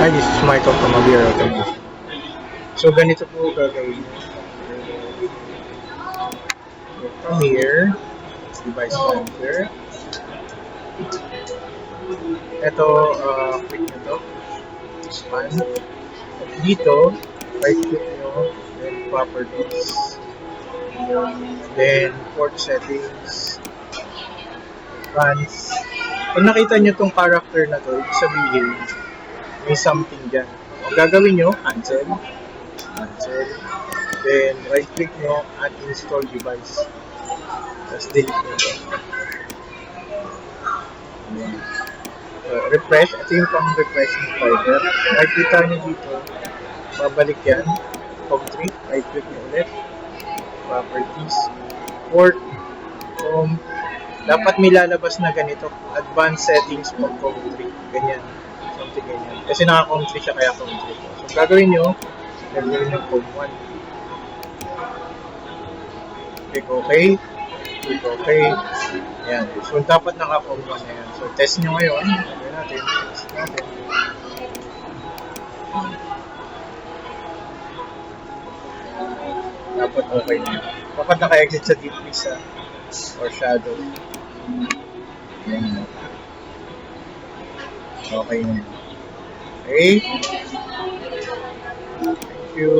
Hi, this is Michael from Avira Automation. So, ganito po gagawin nyo. From here, device manager. Ito, click nyo to. Span. Dito, right click nyo. Then, properties. Then, port settings. Advanced. Pag nakita nyo tong character na to, ibig sabihin, may something dyan. Ang gagawin nyo, cancel. Cancel. Then, right click nyo at install device. Tapos delete nyo ito. Refresh. Ito yung pang-refresh ng driver. Makikita nyo dito. Babalik yan. COM3. Right click nyo ulit. Properties. Port. COM. Dapat may lalabas na ganito. Advanced settings for COM3. Ganyan. Something ganyan. Kasi naka-COM3 siya kaya COM3. So, gagawin nyo. Gagawin nyo COM1. Click OK. Click OK. Ayan. So, dapat naka-COM1 na yan. So, test nyo ngayon. Gagawin natin. Test natin. Dapat okay na. Dapat naka-exit sa deep freeze or shadow. Ayan. Okay na. Okay. Thank you.